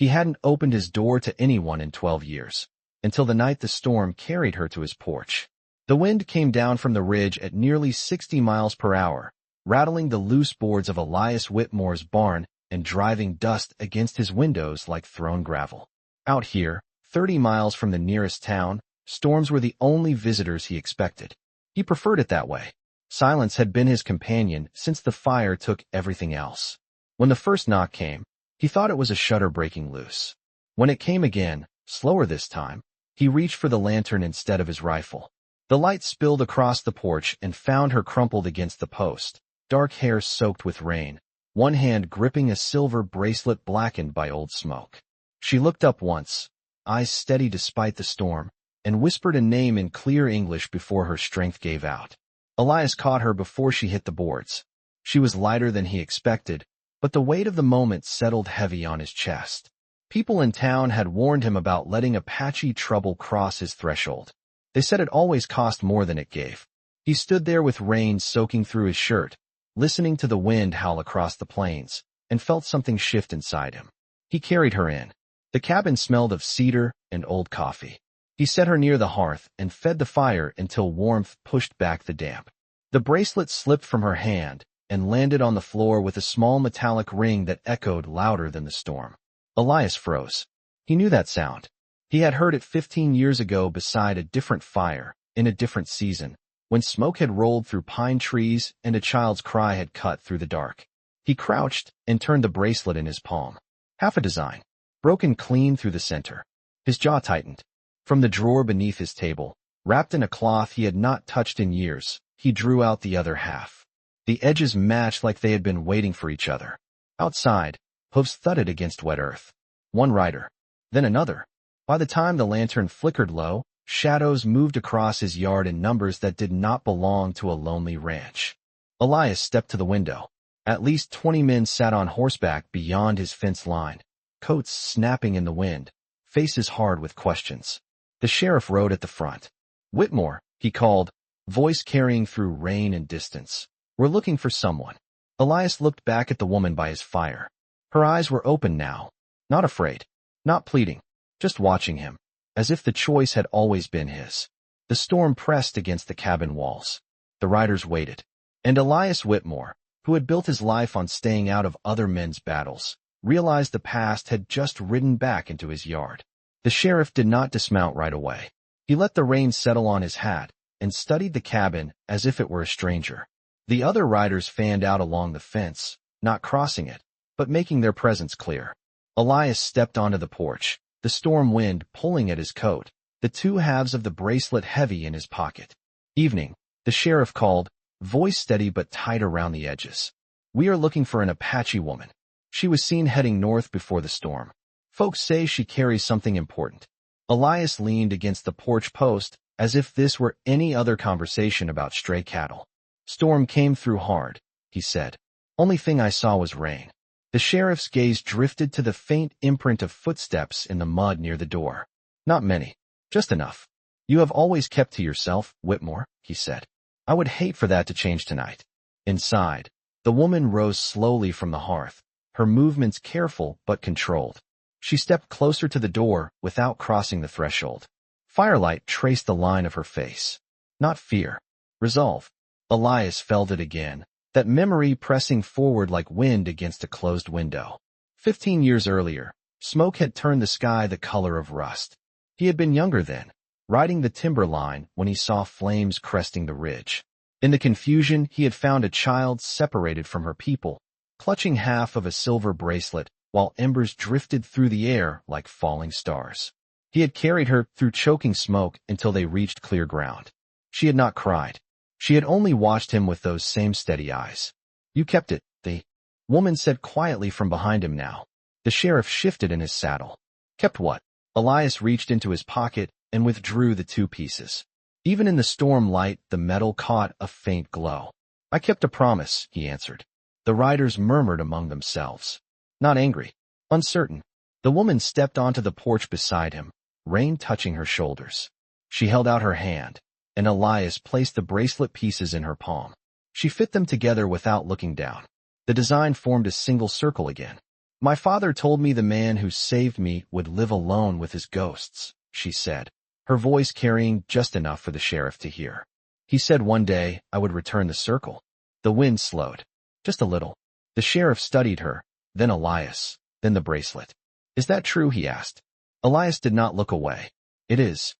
He hadn't opened his door to anyone in 12 years, until the night the storm carried her to his porch. The wind came down from the ridge at nearly 60 miles per hour, rattling the loose boards of Elias Whitmore's barn and driving dust against his windows like thrown gravel. Out here, 30 miles from the nearest town, storms were the only visitors he expected. He preferred it that way. Silence had been his companion since the fire took everything else. When the first knock came, he thought it was a shutter breaking loose. When it came again, slower this time, he reached for the lantern instead of his rifle. The light spilled across the porch and found her crumpled against the post, dark hair soaked with rain, one hand gripping a silver bracelet blackened by old smoke. She looked up once, eyes steady despite the storm, and whispered a name in clear English before her strength gave out. Elias caught her before she hit the boards. She was lighter than he expected, but the weight of the moment settled heavy on his chest. People in town had warned him about letting Apache trouble cross his threshold. They said it always cost more than it gave. He stood there with rain soaking through his shirt, listening to the wind howl across the plains, and felt something shift inside him. He carried her in. The cabin smelled of cedar and old coffee. He set her near the hearth and fed the fire until warmth pushed back the damp. The bracelet slipped from her hand and landed on the floor with a small metallic ring that echoed louder than the storm. Elias froze. He knew that sound. He had heard it 15 years ago beside a different fire, in a different season, when smoke had rolled through pine trees and a child's cry had cut through the dark. He crouched and turned the bracelet in his palm. Half a design, broken clean through the center. His jaw tightened. From the drawer beneath his table, wrapped in a cloth he had not touched in years, he drew out the other half. The edges matched like they had been waiting for each other. Outside, hooves thudded against wet earth. One rider, then another. By the time the lantern flickered low, shadows moved across his yard in numbers that did not belong to a lonely ranch. Elias stepped to the window. At least 20 men sat on horseback beyond his fence line, coats snapping in the wind, faces hard with questions. The sheriff rode at the front. "Whitmore," he called, voice carrying through rain and distance. "We're looking for someone." Elias looked back at the woman by his fire. Her eyes were open now, not afraid, not pleading, just watching him, as if the choice had always been his. The storm pressed against the cabin walls. The riders waited. And Elias Whitmore, who had built his life on staying out of other men's battles, realized the past had just ridden back into his yard. The sheriff did not dismount right away. He let the reins settle on his hat and studied the cabin as if it were a stranger. The other riders fanned out along the fence, not crossing it, but making their presence clear. Elias stepped onto the porch, the storm wind pulling at his coat, the two halves of the bracelet heavy in his pocket. "Evening," the sheriff called, voice steady but tight around the edges. "We are looking for an Apache woman. She was seen heading north before the storm. Folks say she carries something important." Elias leaned against the porch post as if this were any other conversation about stray cattle. "Storm came through hard," he said. "Only thing I saw was rain." The sheriff's gaze drifted to the faint imprint of footsteps in the mud near the door. "Not many. Just enough. You have always kept to yourself, Whitmore," he said. "I would hate for that to change tonight." Inside, the woman rose slowly from the hearth, her movements careful but controlled. She stepped closer to the door without crossing the threshold. Firelight traced the line of her face. Not fear. Resolve. Elias felt it again, that memory pressing forward like wind against a closed window. 15 years earlier, smoke had turned the sky the color of rust. He had been younger then, riding the timber line when he saw flames cresting the ridge. In the confusion, he had found a child separated from her people, clutching half of a silver bracelet, while embers drifted through the air like falling stars. He had carried her through choking smoke until they reached clear ground. She had not cried. She had only watched him with those same steady eyes. "You kept it," the woman said quietly from behind him now. The sheriff shifted in his saddle. "Kept what?" Elias reached into his pocket and withdrew the two pieces. Even in the storm light, the metal caught a faint glow. "I kept a promise," he answered. The riders murmured among themselves. Not angry, uncertain. The woman stepped onto the porch beside him, rain touching her shoulders. She held out her hand, and Elias placed the bracelet pieces in her palm. She fit them together without looking down. The design formed a single circle again. My father told me the man who saved me would live alone with his ghosts, she said, her voice carrying just enough for the sheriff to hear. He said one day I would return the circle. The wind slowed. Just a little. The sheriff studied her, then Elias, then the bracelet. Is that true? He asked. Elias did not look away. It is.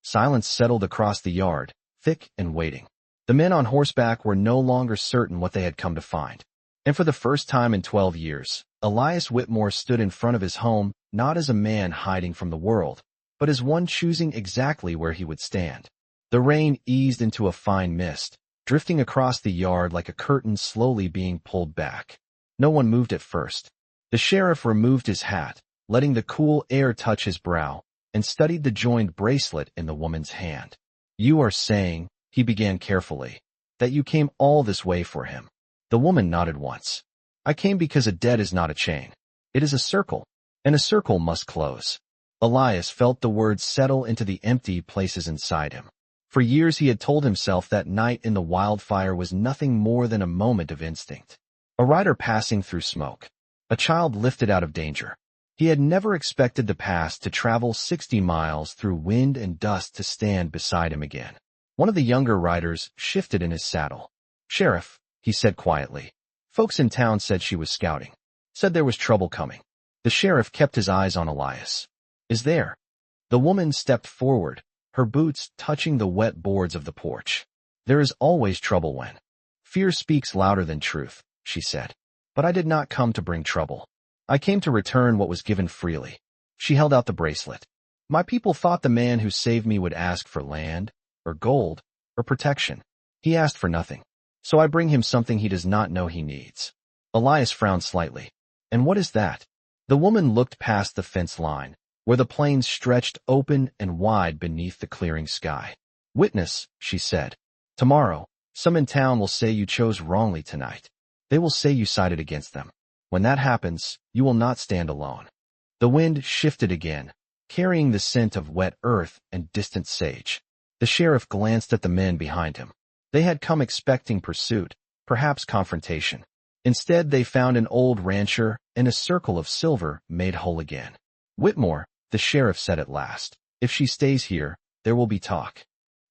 Silence settled across the yard, thick and waiting. The men on horseback were no longer certain what they had come to find. And for the first time in 12 years, Elias Whitmore stood in front of his home, not as a man hiding from the world, but as one choosing exactly where he would stand. The rain eased into a fine mist, drifting across the yard like a curtain slowly being pulled back. No one moved at first. The sheriff removed his hat, letting the cool air touch his brow, and studied the joined bracelet in the woman's hand. You are saying, he began carefully, that you came all this way for him. The woman nodded once. I came because a debt is not a chain. It is a circle, and a circle must close. Elias felt the words settle into the empty places inside him. For years he had told himself that night in the wildfire was nothing more than a moment of instinct. A rider passing through smoke. A child lifted out of danger. He had never expected the past to travel 60 miles through wind and dust to stand beside him again. One of the younger riders shifted in his saddle. Sheriff, he said quietly. Folks in town said she was scouting. Said there was trouble coming. The sheriff kept his eyes on Elias. Is there? The woman stepped forward, her boots touching the wet boards of the porch. There is always trouble when. Fear speaks louder than truth, she said. But I did not come to bring trouble. I came to return what was given freely. She held out the bracelet. My people thought the man who saved me would ask for land, or gold, or protection. He asked for nothing. So I bring him something he does not know he needs. Elias frowned slightly. And what is that? The woman looked past the fence line, where the plains stretched open and wide beneath the clearing sky. Witness, she said. Tomorrow, some in town will say you chose wrongly tonight. They will say you sided against them. When that happens, you will not stand alone. The wind shifted again, carrying the scent of wet earth and distant sage. The sheriff glanced at the men behind him. They had come expecting pursuit, perhaps confrontation. Instead, they found an old rancher and a circle of silver made whole again. Whitmore, the sheriff said at last, if she stays here, there will be talk.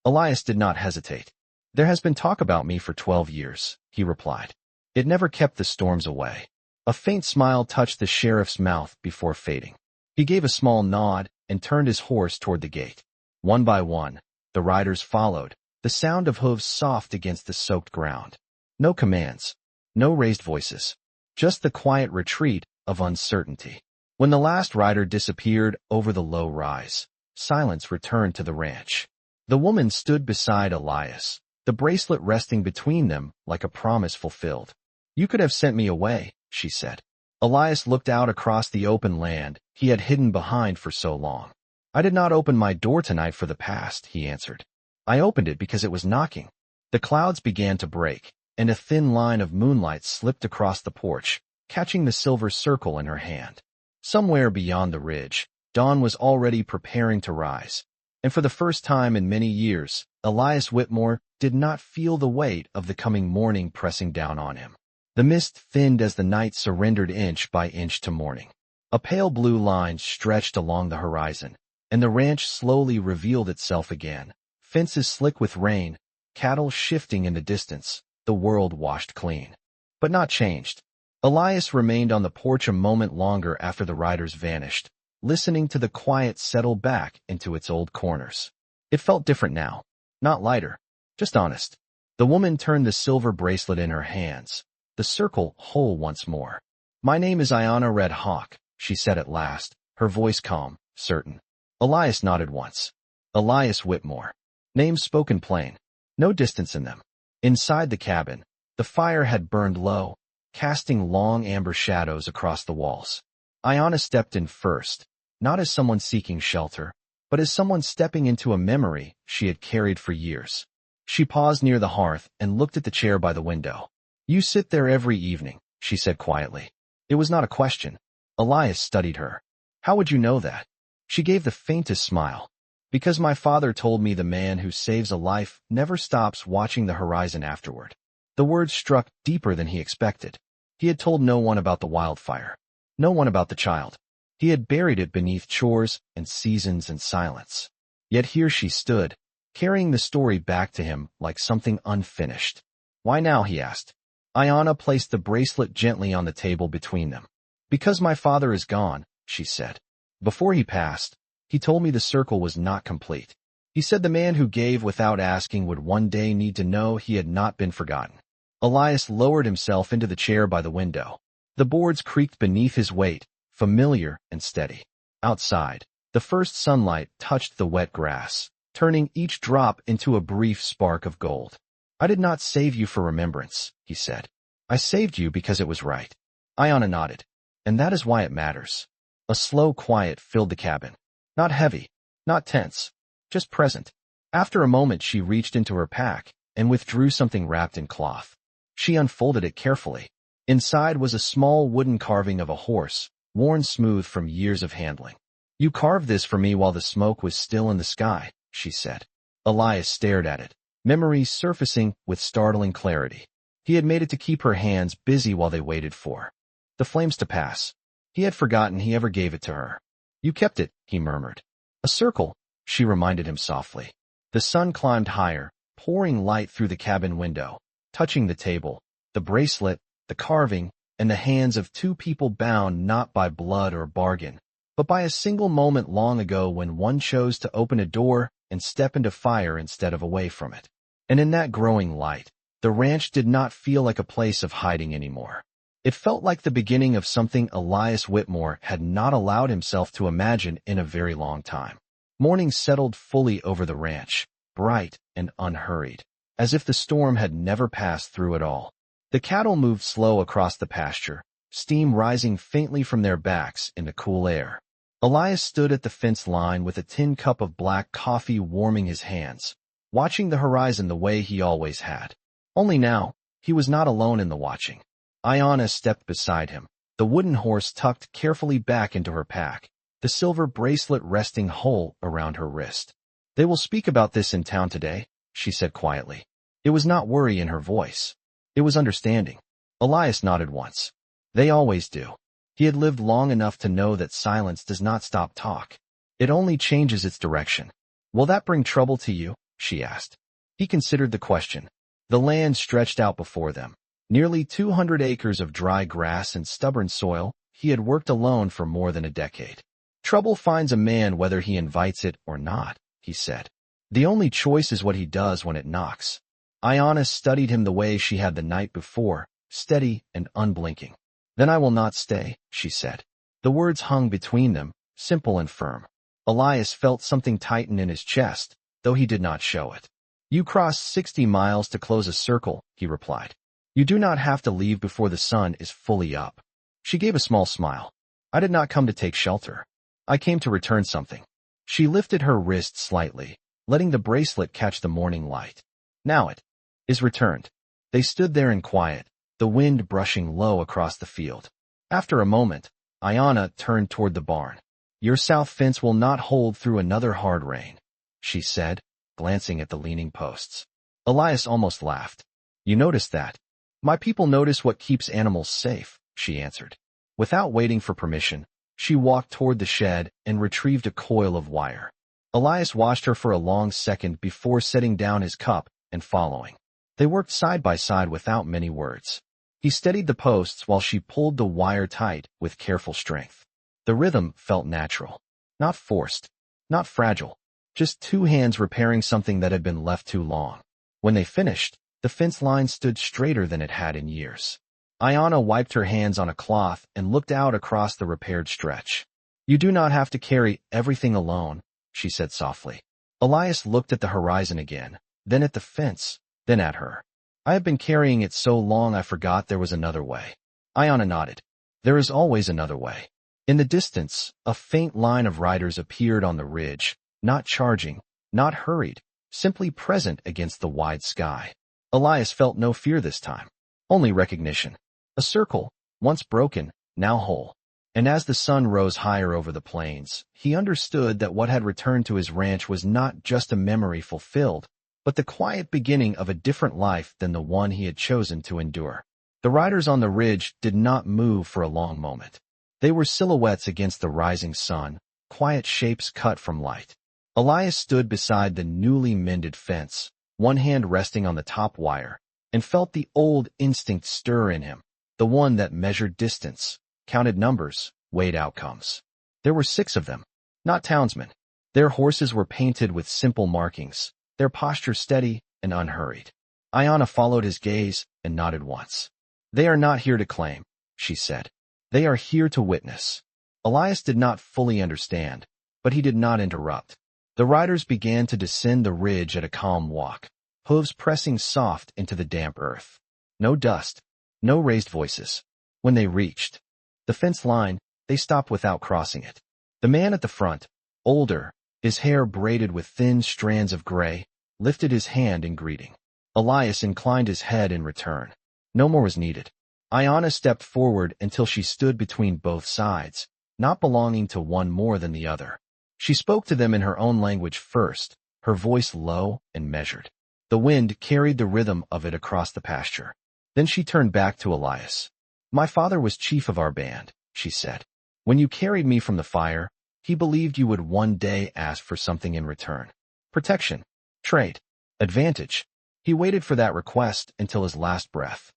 Elias did not hesitate. There has been talk about me for 12 years, he replied. It never kept the storms away. A faint smile touched the sheriff's mouth before fading. He gave a small nod and turned his horse toward the gate. One by one, the riders followed, the sound of hooves soft against the soaked ground. No commands, no raised voices, just the quiet retreat of uncertainty. When the last rider disappeared over the low rise, silence returned to the ranch. The woman stood beside Elias, the bracelet resting between them like a promise fulfilled. You could have sent me away, she said. Elias looked out across the open land he had hidden behind for so long. I did not open my door tonight for the past, he answered. I opened it because it was knocking. The clouds began to break, and a thin line of moonlight slipped across the porch, catching the silver circle in her hand. Somewhere beyond the ridge, dawn was already preparing to rise, and for the first time in many years, Elias Whitmore did not feel the weight of the coming morning pressing down on him. The mist thinned as the night surrendered inch by inch to morning. A pale blue line stretched along the horizon, and the ranch slowly revealed itself again. Fences slick with rain, cattle shifting in the distance, the world washed clean. But not changed. Elias remained on the porch a moment longer after the riders vanished, listening to the quiet settle back into its old corners. It felt different now. Not lighter, just honest. The woman turned the silver bracelet in her hands, the circle whole once more. My name is Iana Red Hawk, she said at last, her voice calm, certain. Elias nodded once. Elias Whitmore. Names spoken plain. No distance in them. Inside the cabin, the fire had burned low, casting long amber shadows across the walls. Iana stepped in first, not as someone seeking shelter, but as someone stepping into a memory she had carried for years. She paused near the hearth and looked at the chair by the window. You sit there every evening, she said quietly. It was not a question. Elias studied her. How would you know that? She gave the faintest smile. Because my father told me the man who saves a life never stops watching the horizon afterward. The words struck deeper than he expected. He had told no one about the wildfire. No one about the child. He had buried it beneath chores and seasons and silence. Yet here she stood, carrying the story back to him like something unfinished. Why now, he asked. Ayana placed the bracelet gently on the table between them. Because my father is gone, she said. Before he passed, he told me the circle was not complete. He said the man who gave without asking would one day need to know he had not been forgotten. Elias lowered himself into the chair by the window. The boards creaked beneath his weight, familiar and steady. Outside, the first sunlight touched the wet grass, turning each drop into a brief spark of gold. I did not save you for remembrance, he said. I saved you because it was right. Ayana nodded. And that is why it matters. A slow quiet filled the cabin. Not heavy, not tense, just present. After a moment she reached into her pack and withdrew something wrapped in cloth. She unfolded it carefully. Inside was a small wooden carving of a horse, worn smooth from years of handling. You carved this for me while the smoke was still in the sky, she said. Elias stared at it, memories surfacing with startling clarity. He had made it to keep her hands busy while they waited for the flames to pass. He had forgotten he ever gave it to her. You kept it, he murmured. A circle, she reminded him softly. The sun climbed higher, pouring light through the cabin window, touching the table, the bracelet, the carving, and the hands of two people bound not by blood or bargain, but by a single moment long ago when one chose to open a door and step into fire instead of away from it. And in that growing light, the ranch did not feel like a place of hiding anymore. It felt like the beginning of something Elias Whitmore had not allowed himself to imagine in a very long time. Morning settled fully over the ranch, bright and unhurried, as if the storm had never passed through at all. The cattle moved slow across the pasture, steam rising faintly from their backs in the cool air. Elias stood at the fence line with a tin cup of black coffee warming his hands, watching the horizon the way he always had. Only now, he was not alone in the watching. Ayana stepped beside him, the wooden horse tucked carefully back into her pack, the silver bracelet resting whole around her wrist. They will speak about this in town today, she said quietly. It was not worry in her voice. It was understanding. Elias nodded once. They always do. He had lived long enough to know that silence does not stop talk. It only changes its direction. Will that bring trouble to you? She asked. He considered the question. The land stretched out before them. Nearly 200 acres of dry grass and stubborn soil. He had worked alone for more than a decade. Trouble finds a man whether he invites it or not, he said. The only choice is what he does when it knocks. Ayana studied him the way she had the night before, steady and unblinking. Then I will not stay, she said. The words hung between them, simple and firm. Elias felt something tighten in his chest, though he did not show it. You crossed 60 miles to close a circle, he replied. You do not have to leave before the sun is fully up. She gave a small smile. I did not come to take shelter. I came to return something. She lifted her wrist slightly, letting the bracelet catch the morning light. Now it is returned. They stood there in quiet, the wind brushing low across the field. After a moment, Ayana turned toward the barn. Your south fence will not hold through another hard rain, she said, glancing at the leaning posts. Elias almost laughed. You noticed that? My people notice what keeps animals safe, she answered. Without waiting for permission, she walked toward the shed and retrieved a coil of wire. Elias watched her for a long second before setting down his cup and following. They worked side by side without many words. He steadied the posts while she pulled the wire tight with careful strength. The rhythm felt natural, not forced, not fragile, just two hands repairing something that had been left too long. When they finished, the fence line stood straighter than it had in years. Ayana wiped her hands on a cloth and looked out across the repaired stretch. You do not have to carry everything alone, she said softly. Elias looked at the horizon again, then at the fence, then at her. I have been carrying it so long I forgot there was another way. Ayana nodded. There is always another way. In the distance, a faint line of riders appeared on the ridge, not charging, not hurried, simply present against the wide sky. Elias felt no fear this time, only recognition. A circle, once broken, now whole. And as the sun rose higher over the plains, he understood that what had returned to his ranch was not just a memory fulfilled, but the quiet beginning of a different life than the one he had chosen to endure. The riders on the ridge did not move for a long moment. They were silhouettes against the rising sun, quiet shapes cut from light. Elias stood beside the newly mended fence, one hand resting on the top wire, and felt the old instinct stir in him, the one that measured distance, counted numbers, weighed outcomes. There were 6 of them, not townsmen. Their horses were painted with simple markings, their posture steady and unhurried. Ayanna followed his gaze and nodded once. "They are not here to claim," she said. "They are here to witness." Elias did not fully understand, but he did not interrupt. The riders began to descend the ridge at a calm walk, hooves pressing soft into the damp earth. No dust, no raised voices. When they reached the fence line, they stopped without crossing it. The man at the front, older, his hair braided with thin strands of gray, lifted his hand in greeting. Elias inclined his head in return. No more was needed. Ayanna stepped forward until she stood between both sides, not belonging to one more than the other. She spoke to them in her own language first, her voice low and measured. The wind carried the rhythm of it across the pasture. Then she turned back to Elias. "My father was chief of our band," she said. "When you carried me from the fire, he believed you would one day ask for something in return. Protection, trade, advantage." He waited for that request until his last breath.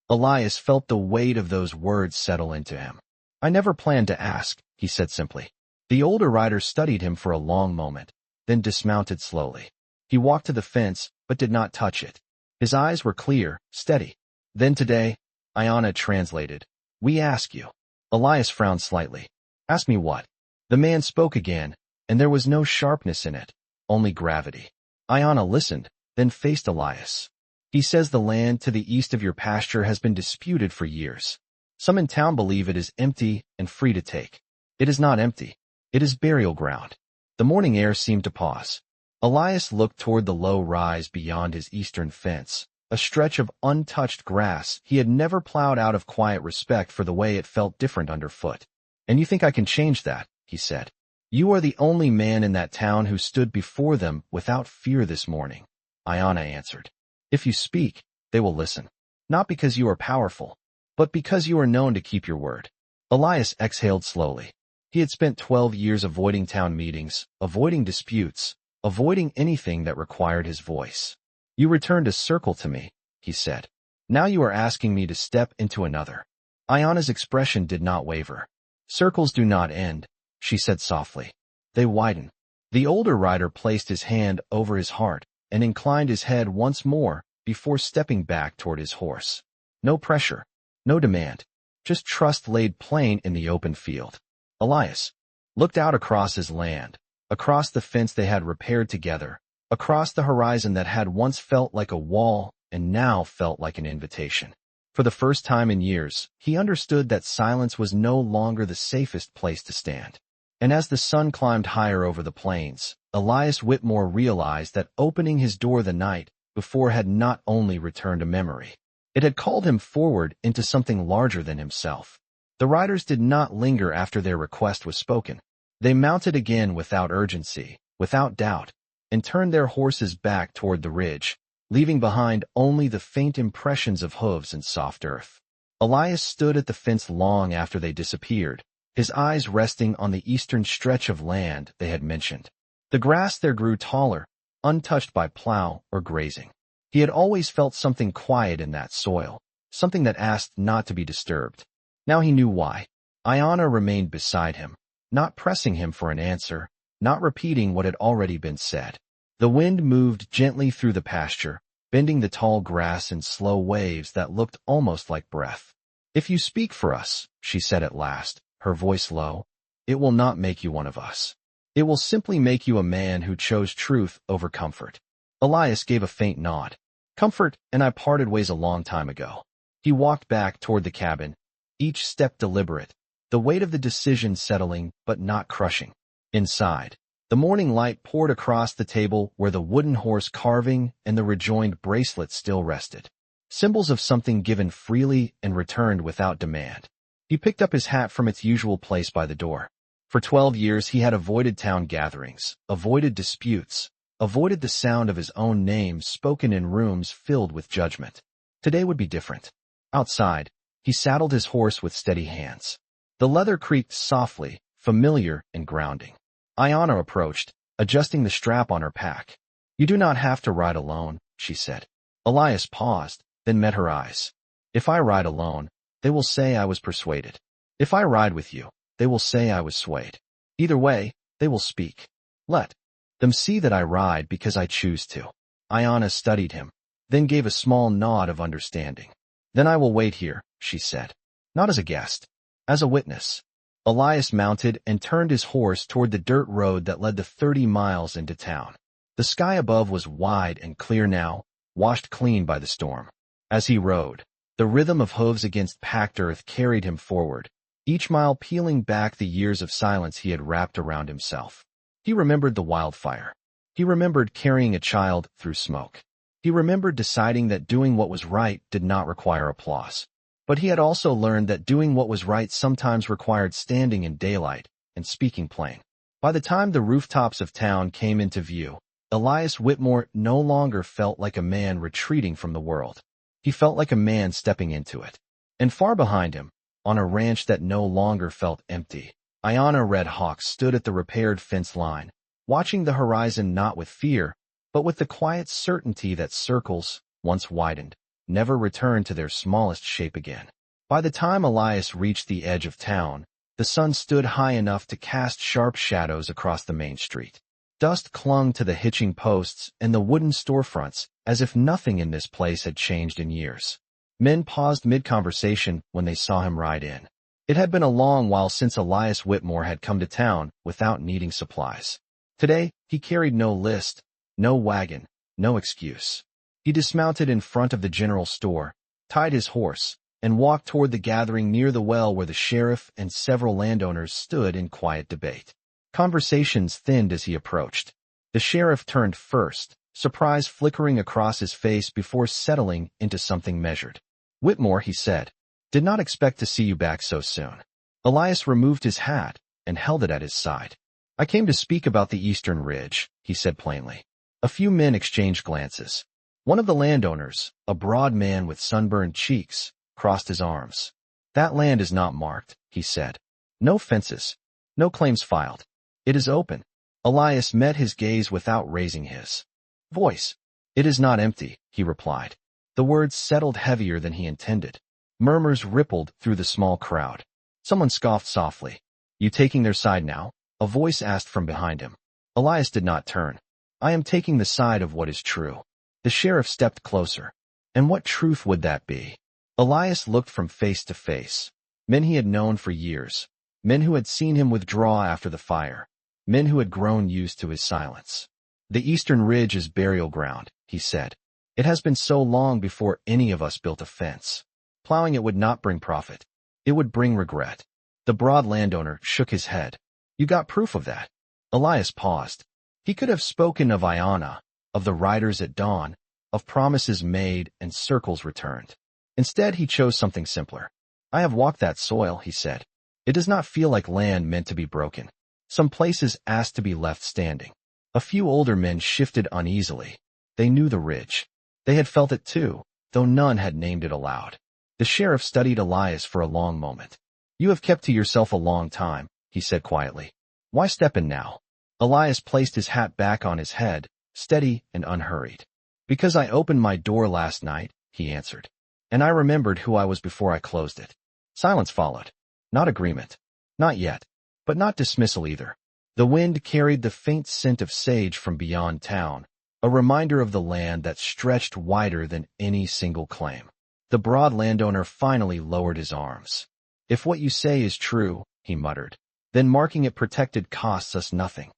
Elias felt the weight of those words settle into him. "I never planned to ask," he said simply. The older rider studied him for a long moment, then dismounted slowly. He walked to the fence, but did not touch it. His eyes were clear, steady. "Then today," Ayanna translated, "we ask you." Elias frowned slightly. "Ask me what?" The man spoke again, and there was no sharpness in it, only gravity. Ayanna listened, then faced Elias. "He says the land to the east of your pasture has been disputed for years. Some in town believe it is empty and free to take. It is not empty. It is burial ground." The morning air seemed to pause. Elias looked toward the low rise beyond his eastern fence, a stretch of untouched grass he had never plowed out of quiet respect for the way it felt different underfoot. "And you think I can change that?" he said. "You are the only man in that town who stood before them without fear this morning," Ayanna answered. "If you speak, they will listen. Not because you are powerful, but because you are known to keep your word." Elias exhaled slowly. He had spent 12 years avoiding town meetings, avoiding disputes, avoiding anything that required his voice. "You returned a circle to me," he said. "Now you are asking me to step into another." Ayanna's expression did not waver. "Circles do not end," she said softly. "They widen." The older rider placed his hand over his heart and inclined his head once more before stepping back toward his horse. No pressure, no demand, just trust laid plain in the open field. Elias looked out across his land, across the fence they had repaired together, across the horizon that had once felt like a wall and now felt like an invitation. For the first time in years, he understood that silence was no longer the safest place to stand. And as the sun climbed higher over the plains, Elias Whitmore realized that opening his door the night before had not only returned a memory. It had called him forward into something larger than himself. The riders did not linger after their request was spoken. They mounted again without urgency, without doubt, and turned their horses back toward the ridge, leaving behind only the faint impressions of hooves and soft earth. Elias stood at the fence long after they disappeared, his eyes resting on the eastern stretch of land they had mentioned. The grass there grew taller, untouched by plow or grazing. He had always felt something quiet in that soil, something that asked not to be disturbed. Now he knew why. Ayanna remained beside him, not pressing him for an answer, not repeating what had already been said. The wind moved gently through the pasture, bending the tall grass in slow waves that looked almost like breath. "If you speak for us," she said at last, her voice low, "it will not make you one of us. It will simply make you a man who chose truth over comfort." Elias gave a faint nod. "Comfort and I parted ways a long time ago." He walked back toward the cabin, each step deliberate, the weight of the decision settling but not crushing. Inside, the morning light poured across the table where the wooden horse carving and the rejoined bracelet still rested. Symbols of something given freely and returned without demand. He picked up his hat from its usual place by the door. For 12 years he had avoided town gatherings, avoided disputes, avoided the sound of his own name spoken in rooms filled with judgment. Today would be different. Outside, he saddled his horse with steady hands. The leather creaked softly, familiar and grounding. Ayana approached, adjusting the strap on her pack. "You do not have to ride alone," she said. Elias paused, then met her eyes. "If I ride alone, they will say I was persuaded. If I ride with you, they will say I was swayed. Either way, they will speak. Let them see that I ride because I choose to." Ayana studied him, then gave a small nod of understanding. "Then I will wait here," she said. "Not as a guest, as a witness." Elias mounted and turned his horse toward the dirt road that led the 30 miles into town. The sky above was wide and clear now, washed clean by the storm. As he rode, the rhythm of hooves against packed earth carried him forward, each mile peeling back the years of silence he had wrapped around himself. He remembered the wildfire. He remembered carrying a child through smoke. He remembered deciding that doing what was right did not require applause. But he had also learned that doing what was right sometimes required standing in daylight and speaking plain. By the time the rooftops of town came into view, Elias Whitmore no longer felt like a man retreating from the world. He felt like a man stepping into it. And far behind him, on a ranch that no longer felt empty, Ayana Red Hawk stood at the repaired fence line, watching the horizon not with fear, but with the quiet certainty that circles, once widened, never returned to their smallest shape again. By the time Elias reached the edge of town, the sun stood high enough to cast sharp shadows across the main street. Dust clung to the hitching posts and the wooden storefronts as if nothing in this place had changed in years. Men paused mid-conversation when they saw him ride in. It had been a long while since Elias Whitmore had come to town without needing supplies. Today, he carried no list, no wagon, no excuse. He dismounted in front of the general store, tied his horse, and walked toward the gathering near the well where the sheriff and several landowners stood in quiet debate. Conversations thinned as he approached. The sheriff turned first, surprise flickering across his face before settling into something measured. "Whitmore," he said, "did not expect to see you back so soon." Elias removed his hat and held it at his side. "I came to speak about the Eastern Ridge," he said plainly. A few men exchanged glances. One of the landowners, a broad man with sunburned cheeks, crossed his arms. "That land is not marked," he said. "No fences. No claims filed. It is open." Elias met his gaze without raising his voice. "It is not empty," he replied. The words settled heavier than he intended. Murmurs rippled through the small crowd. Someone scoffed softly. "You taking their side now?" a voice asked from behind him. Elias did not turn. "I am taking the side of what is true." The sheriff stepped closer. And what truth would that be? Elias looked from face to face. Men he had known for years. Men who had seen him withdraw after the fire. Men who had grown used to his silence. "The Eastern Ridge is burial ground," he said. "It has been so long before any of us built a fence. Plowing it would not bring profit. It would bring regret." The broad landowner shook his head. "You got proof of that?" Elias paused. He could have spoken of Ayana, of the riders at dawn, of promises made and circles returned. Instead, he chose something simpler. "I have walked that soil," he said. "It does not feel like land meant to be broken. Some places asked to be left standing." A few older men shifted uneasily. They knew the ridge. They had felt it too, though none had named it aloud. The sheriff studied Elias for a long moment. "You have kept to yourself a long time," he said quietly. "Why step in now?" Elias placed his hat back on his head, steady and unhurried. "Because I opened my door last night," he answered. "And I remembered who I was before I closed it." Silence followed. Not agreement. Not yet. But not dismissal either. The wind carried the faint scent of sage from beyond town, a reminder of the land that stretched wider than any single claim. The broad landowner finally lowered his arms. "If what you say is true," he muttered, "then marking it protected costs us nothing."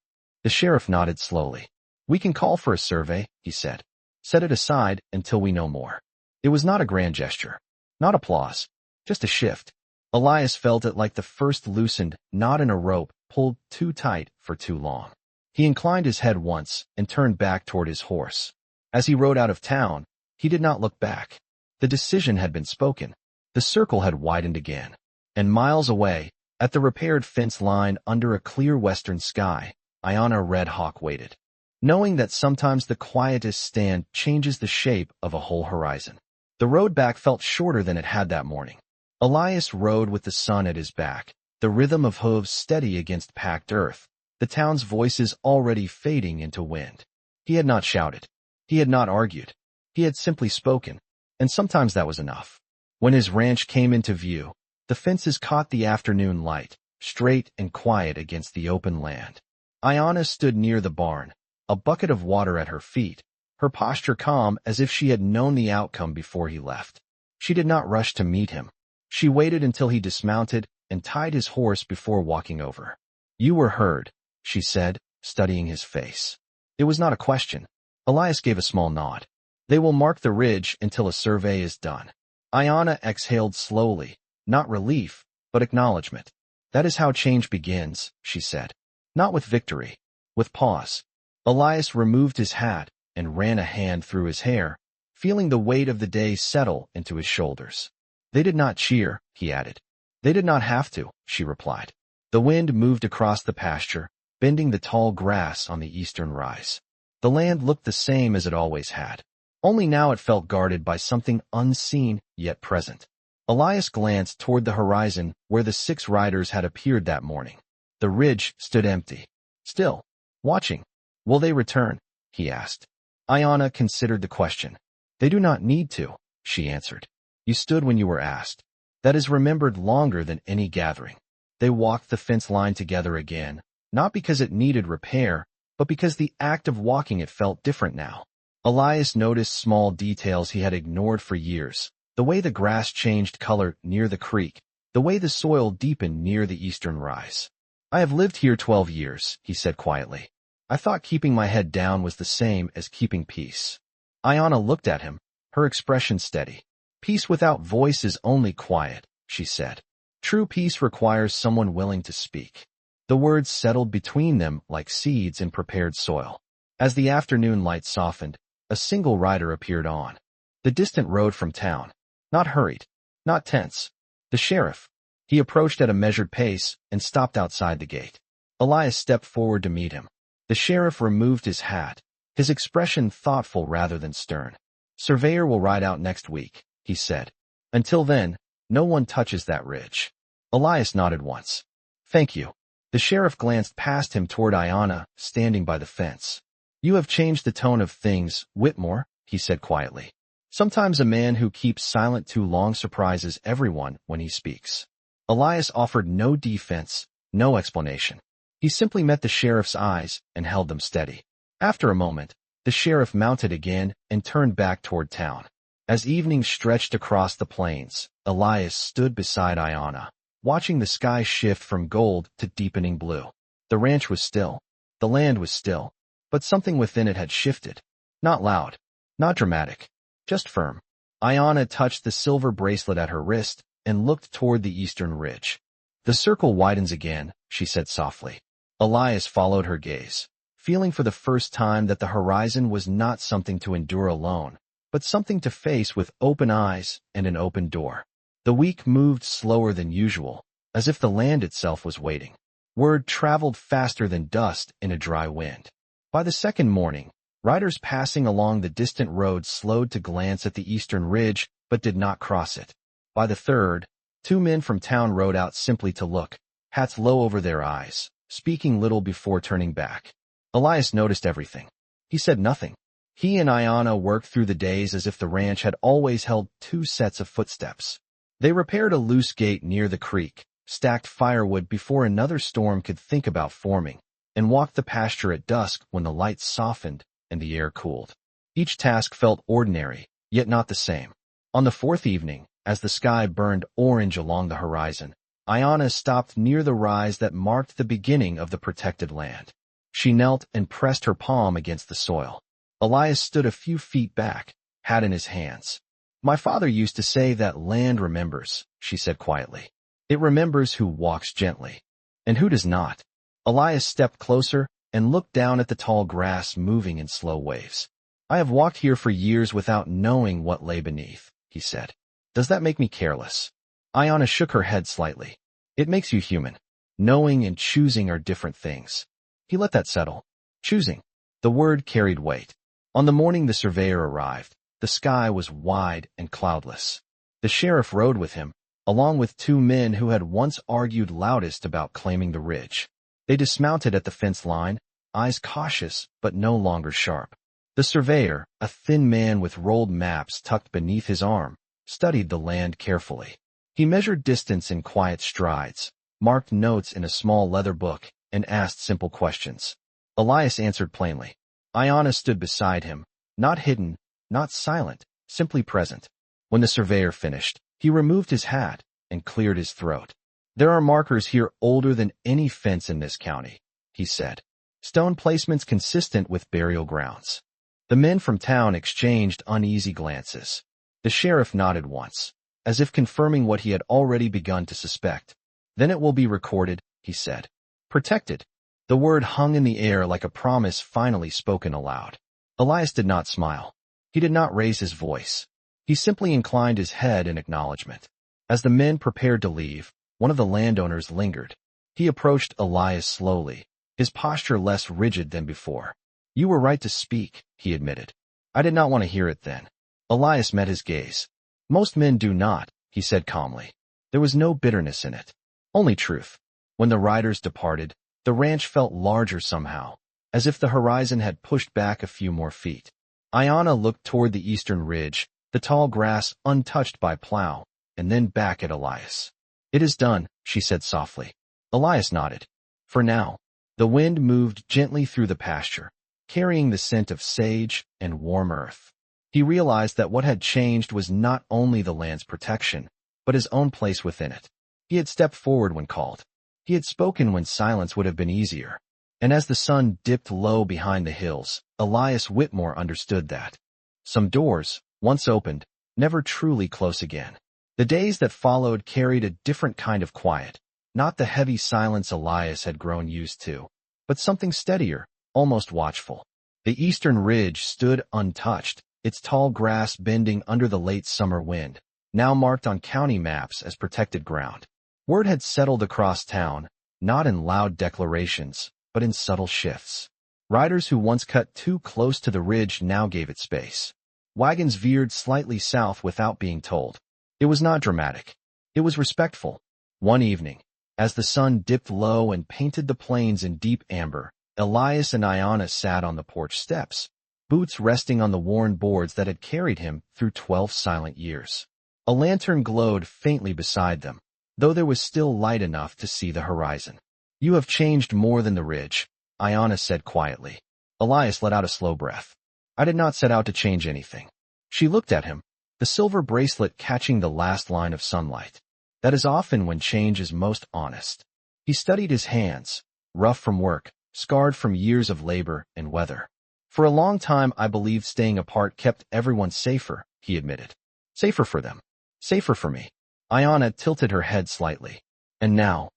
The sheriff nodded slowly. "We can call for a survey," he said. "Set it aside until we know more." It was not a grand gesture. Not applause. Just a shift. Elias felt it like the first loosened knot in a rope pulled too tight for too long. He inclined his head once and turned back toward his horse. As he rode out of town, he did not look back. The decision had been spoken. The circle had widened again. And miles away, at the repaired fence line under a clear western sky, Ayana Red Hawk waited, knowing that sometimes the quietest stand changes the shape of a whole horizon. The road back felt shorter than it had that morning. Elias rode with the sun at his back, the rhythm of hooves steady against packed earth, the town's voices already fading into wind. He had not shouted. He had not argued. He had simply spoken, and sometimes that was enough. When his ranch came into view, the fences caught the afternoon light, straight and quiet against the open land. Ayanna stood near the barn, a bucket of water at her feet, her posture calm as if she had known the outcome before he left. She did not rush to meet him. She waited until he dismounted and tied his horse before walking over. "You were heard," she said, studying his face. It was not a question. Elias gave a small nod. "They will mark the ridge until a survey is done." Ayanna exhaled slowly, not relief, but acknowledgement. "That is how change begins," she said. "Not with victory, with pause." Elias removed his hat and ran a hand through his hair, feeling the weight of the day settle into his shoulders. "They did not cheer," he added. "They did not have to," she replied. The wind moved across the pasture, bending the tall grass on the eastern rise. The land looked the same as it always had. Only now it felt guarded by something unseen yet present. Elias glanced toward the horizon where the 6 riders had appeared that morning. The ridge stood empty, still, watching. "Will they return?" he asked. Ayanna considered the question. "They do not need to," she answered. "You stood when you were asked. That is remembered longer than any gathering." They walked the fence line together again, not because it needed repair, but because the act of walking it felt different now. Elias noticed small details he had ignored for years, the way the grass changed color near the creek, the way the soil deepened near the eastern rise. "I have lived here 12 years, he said quietly. "I thought keeping my head down was the same as keeping peace." Ayanna looked at him, her expression steady. "Peace without voice is only quiet," she said. "True peace requires someone willing to speak." The words settled between them like seeds in prepared soil. As the afternoon light softened, a single rider appeared on the distant road from town. Not hurried, not tense. The sheriff. He approached at a measured pace and stopped outside the gate. Elias stepped forward to meet him. The sheriff removed his hat, his expression thoughtful rather than stern. "Surveyor will ride out next week," he said. "Until then, no one touches that ridge." Elias nodded once. "Thank you." The sheriff glanced past him toward Ayanna, standing by the fence. "You have changed the tone of things, Whitmore," he said quietly. "Sometimes a man who keeps silent too long surprises everyone when he speaks." Elias offered no defense, no explanation. He simply met the sheriff's eyes and held them steady. After a moment, the sheriff mounted again and turned back toward town. As evening stretched across the plains, Elias stood beside Ayanna, watching the sky shift from gold to deepening blue. The ranch was still. The land was still. But something within it had shifted. Not loud. Not dramatic. Just firm. Ayanna touched the silver bracelet at her wrist and looked toward the eastern ridge. "The circle widens again," she said softly. Elias followed her gaze, feeling for the first time that the horizon was not something to endure alone, but something to face with open eyes and an open door. The week moved slower than usual, as if the land itself was waiting. Word traveled faster than dust in a dry wind. By the second morning, riders passing along the distant road slowed to glance at the eastern ridge but did not cross it. By the third, 2 men from town rode out simply to look, hats low over their eyes, speaking little before turning back. Elias noticed everything. He said nothing. He and Ayanna worked through the days as if the ranch had always held 2 sets of footsteps. They repaired a loose gate near the creek, stacked firewood before another storm could think about forming, and walked the pasture at dusk when the lights softened and the air cooled. Each task felt ordinary, yet not the same. On the 4th evening, as the sky burned orange along the horizon, Ayanna stopped near the rise that marked the beginning of the protected land. She knelt and pressed her palm against the soil. Elias stood a few feet back, hat in his hands. "My father used to say that land remembers," she said quietly. "It remembers who walks gently. And who does not." Elias stepped closer and looked down at the tall grass moving in slow waves. "I have walked here for years without knowing what lay beneath," he said. "Does that make me careless?" Ayanna shook her head slightly. "It makes you human. Knowing and choosing are different things." He let that settle. Choosing. The word carried weight. On the morning the surveyor arrived, the sky was wide and cloudless. The sheriff rode with him, along with two men who had once argued loudest about claiming the ridge. They dismounted at the fence line, eyes cautious but no longer sharp. The surveyor, a thin man with rolled maps tucked beneath his arm, studied the land carefully. He measured distance in quiet strides, marked notes in a small leather book, and asked simple questions. Elias answered plainly. Iona stood beside him, not hidden, not silent, simply present. When the surveyor finished, he removed his hat and cleared his throat. There are markers here older than any fence in this county, he said. Stone placements consistent with burial grounds. The men from town exchanged uneasy glances. The sheriff nodded once, as if confirming what he had already begun to suspect. Then it will be recorded, he said. Protected. The word hung in the air like a promise finally spoken aloud. Elias did not smile. He did not raise his voice. He simply inclined his head in acknowledgement. As the men prepared to leave, one of the landowners lingered. He approached Elias slowly, his posture less rigid than before. You were right to speak, he admitted. I did not want to hear it then. Elias met his gaze. Most men do not, he said calmly. There was no bitterness in it. Only truth. When the riders departed, the ranch felt larger somehow, as if the horizon had pushed back a few more feet. Iona looked toward the eastern ridge, the tall grass untouched by plow, and then back at Elias. It is done, she said softly. Elias nodded. For now. The wind moved gently through the pasture, carrying the scent of sage and warm earth. He realized that what had changed was not only the land's protection, but his own place within it. He had stepped forward when called. He had spoken when silence would have been easier. And as the sun dipped low behind the hills, Elias Whitmore understood that. Some doors, once opened, never truly close again. The days that followed carried a different kind of quiet, not the heavy silence Elias had grown used to, but something steadier, almost watchful. The eastern ridge stood untouched, its tall grass bending under the late summer wind, now marked on county maps as protected ground. Word had settled across town, not in loud declarations, but in subtle shifts. Riders who once cut too close to the ridge now gave it space. Wagons veered slightly south without being told. It was not dramatic. It was respectful. One evening, as the sun dipped low and painted the plains in deep amber, Elias and Iona sat on the porch steps, boots resting on the worn boards that had carried him through 12 silent years. A lantern glowed faintly beside them, though there was still light enough to see the horizon. You have changed more than the ridge, Iona said quietly. Elias let out a slow breath. I did not set out to change anything. She looked at him, the silver bracelet catching the last line of sunlight. That is often when change is most honest. He studied his hands, rough from work, scarred from years of labor and weather. For a long time I believed staying apart kept everyone safer, he admitted. Safer for them. Safer for me. Iona tilted her head slightly. And now?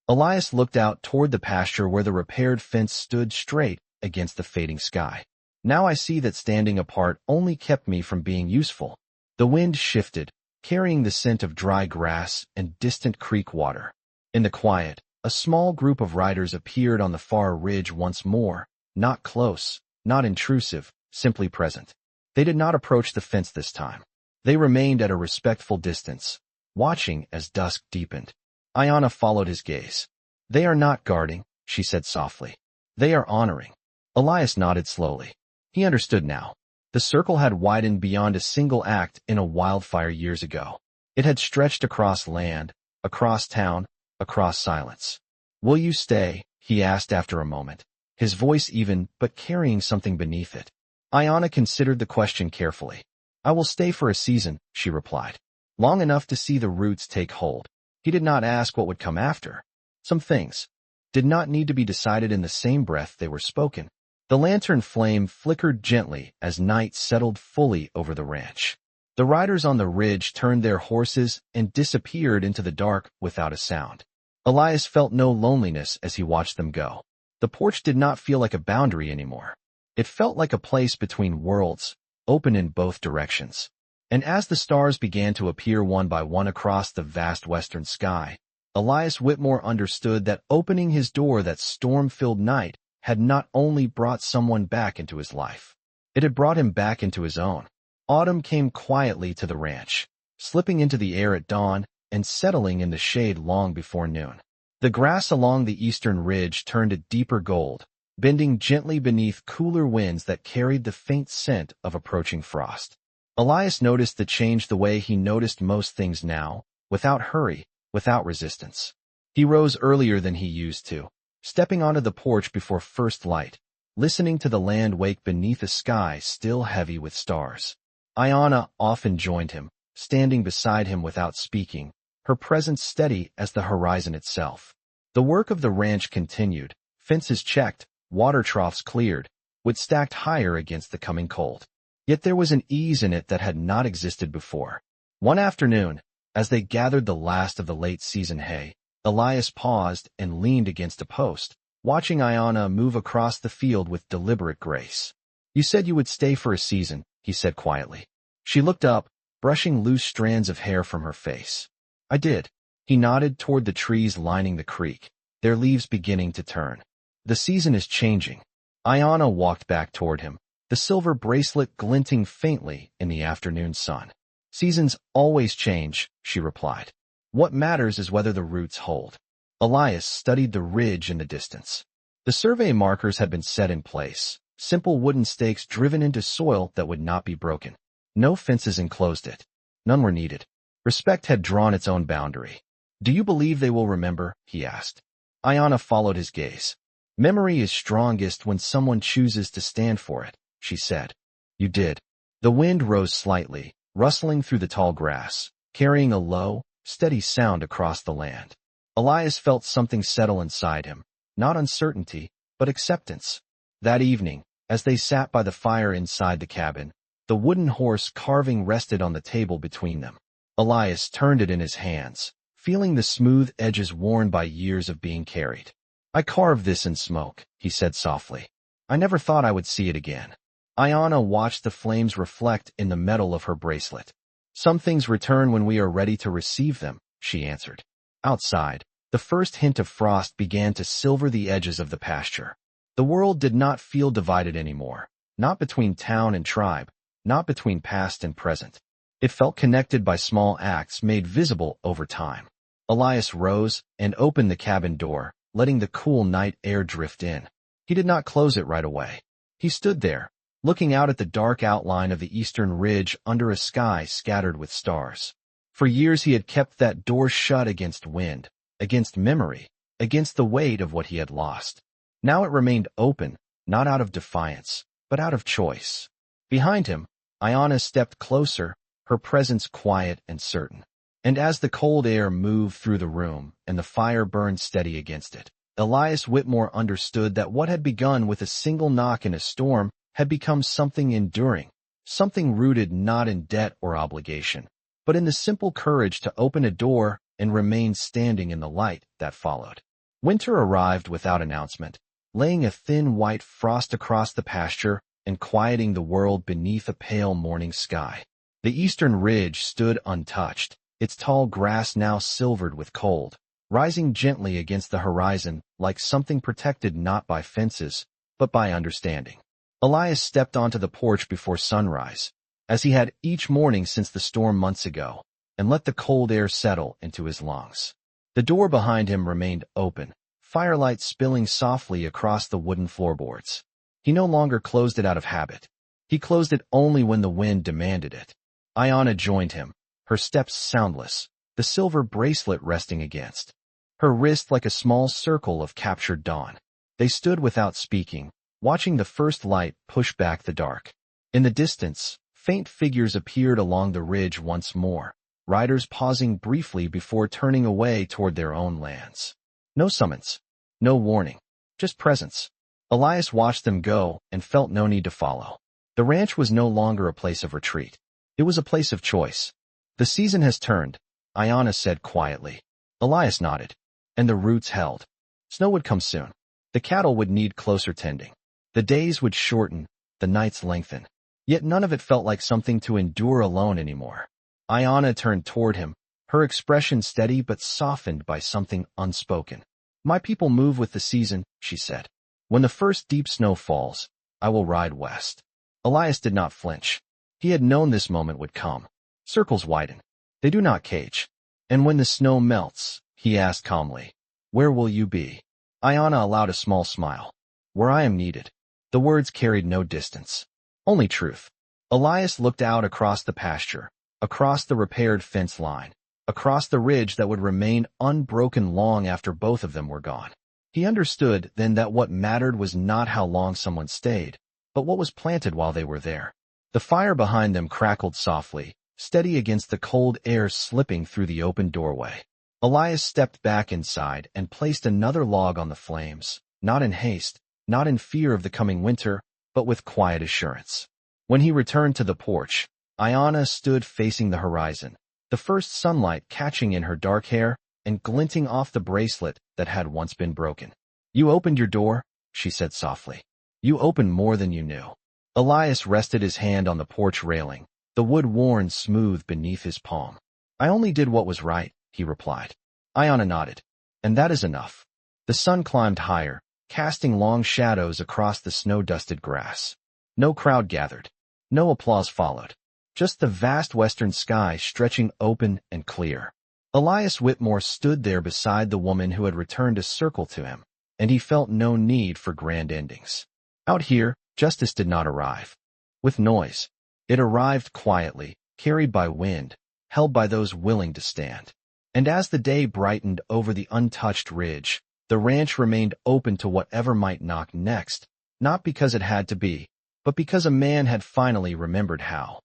Elias looked out toward the pasture where the repaired fence stood straight against the fading sky. Now I see that standing apart only kept me from being useful. The wind shifted, carrying the scent of dry grass and distant creek water. In the quiet, a small group of riders appeared on the far ridge once more, not close, not intrusive, simply present. They did not approach the fence this time. They remained at a respectful distance, watching as dusk deepened. Iona followed his gaze. They are not guarding, she said softly. They are honoring. Elias nodded slowly. He understood now. The circle had widened beyond a single act in a wildfire years ago. It had stretched across land, across town, across silence. Will you stay? He asked after a moment, his voice even but carrying something beneath it. Iona considered the question carefully. I will stay for a season, she replied. Long enough to see the roots take hold. He did not ask what would come after. Some things did not need to be decided in the same breath they were spoken. The lantern flame flickered gently as night settled fully over the ranch. The riders on the ridge turned their horses and disappeared into the dark without a sound. Elias felt no loneliness as he watched them go. The porch did not feel like a boundary anymore. It felt like a place between worlds, open in both directions. And as the stars began to appear one by one across the vast western sky, Elias Whitmore understood that opening his door that storm-filled night had not only brought someone back into his life. It had brought him back into his own. Autumn came quietly to the ranch, slipping into the air at dawn and settling in the shade long before noon. The grass along the eastern ridge turned a deeper gold, bending gently beneath cooler winds that carried the faint scent of approaching frost. Elias noticed the change the way he noticed most things now, without hurry, without resistance. He rose earlier than he used to, stepping onto the porch before first light, listening to the land wake beneath a sky still heavy with stars. Ayanna often joined him, standing beside him without speaking, her presence steady as the horizon itself. The work of the ranch continued, fences checked, water troughs cleared, wood stacked higher against the coming cold. Yet there was an ease in it that had not existed before. One afternoon, as they gathered the last of the late-season hay, Elias paused and leaned against a post, watching Ayanna move across the field with deliberate grace. "You said you would stay for a season," he said quietly. She looked up, brushing loose strands of hair from her face. "I did." He nodded toward the trees lining the creek, their leaves beginning to turn. "The season is changing." Ayanna walked back toward him, the silver bracelet glinting faintly in the afternoon sun. "Seasons always change," she replied. "What matters is whether the roots hold." Elias studied the ridge in the distance. The survey markers had been set in place, simple wooden stakes driven into soil that would not be broken. No fences enclosed it. None were needed. Respect had drawn its own boundary. "Do you believe they will remember?" he asked. Ayanna followed his gaze. "Memory is strongest when someone chooses to stand for it," she said. "You did." The wind rose slightly, rustling through the tall grass, carrying a low, steady sound across the land. Elias felt something settle inside him, not uncertainty, but acceptance. That evening, as they sat by the fire inside the cabin, the wooden horse carving rested on the table between them. Elias turned it in his hands, feeling the smooth edges worn by years of being carried. "I carved this in smoke," he said softly. "I never thought I would see it again." Ayanna watched the flames reflect in the metal of her bracelet. "Some things return when we are ready to receive them," she answered. Outside, the first hint of frost began to silver the edges of the pasture. The world did not feel divided anymore, not between town and tribe, not between past and present. It felt connected by small acts made visible over time. Elias rose and opened the cabin door, letting the cool night air drift in. He did not close it right away. He stood there, looking out at the dark outline of the eastern ridge under a sky scattered with stars. For years he had kept that door shut against wind, against memory, against the weight of what he had lost. Now it remained open, not out of defiance, but out of choice. Behind him, Ayanna stepped closer, her presence quiet and certain. And as the cold air moved through the room and the fire burned steady against it, Elias Whitmore understood that what had begun with a single knock in a storm had become something enduring, something rooted not in debt or obligation, but in the simple courage to open a door and remain standing in the light that followed. Winter arrived without announcement, laying a thin white frost across the pasture and quieting the world beneath a pale morning sky. The eastern ridge stood untouched, its tall grass now silvered with cold, rising gently against the horizon like something protected not by fences, but by understanding. Elias stepped onto the porch before sunrise, as he had each morning since the storm months ago, and let the cold air settle into his lungs. The door behind him remained open, firelight spilling softly across the wooden floorboards. He no longer closed it out of habit. He closed it only when the wind demanded it. Ayanna joined him, her steps soundless, the silver bracelet resting against her wrist like a small circle of captured dawn. They stood without speaking, watching the first light push back the dark. In the distance, faint figures appeared along the ridge once more, riders pausing briefly before turning away toward their own lands. No summons, no warning, just presence. Elias watched them go and felt no need to follow. The ranch was no longer a place of retreat. It was a place of choice. "The season has turned," Ayanna said quietly. Elias nodded. And the roots held. Snow would come soon. The cattle would need closer tending. The days would shorten, the nights lengthen. Yet none of it felt like something to endure alone anymore. Ayanna turned toward him, her expression steady but softened by something unspoken. "My people move with the season," she said. "When the first deep snow falls, I will ride west." Elias did not flinch. He had known this moment would come. Circles widen. They do not cage. And when the snow melts, he asked calmly, where will you be? Ayana allowed a small smile. Where I am needed. The words carried no distance. Only truth. Elias looked out across the pasture, across the repaired fence line, across the ridge that would remain unbroken long after both of them were gone. He understood then that what mattered was not how long someone stayed, but what was planted while they were there. The fire behind them crackled softly, steady against the cold air slipping through the open doorway. Elias stepped back inside and placed another log on the flames, not in haste, not in fear of the coming winter, but with quiet assurance. When he returned to the porch, Ayana stood facing the horizon, the first sunlight catching in her dark hair and glinting off the bracelet that had once been broken. You opened your door, she said softly. You opened more than you knew. Elias rested his hand on the porch railing, the wood worn smooth beneath his palm. I only did what was right, he replied. Ayana nodded. And that is enough. The sun climbed higher, casting long shadows across the snow-dusted grass. No crowd gathered. No applause followed. Just the vast western sky stretching open and clear. Elias Whitmore stood there beside the woman who had returned a circle to him, and he felt no need for grand endings. Out here, justice did not arrive with noise. It arrived quietly, carried by wind, held by those willing to stand. And as the day brightened over the untouched ridge, the ranch remained open to whatever might knock next, not because it had to be, but because a man had finally remembered how.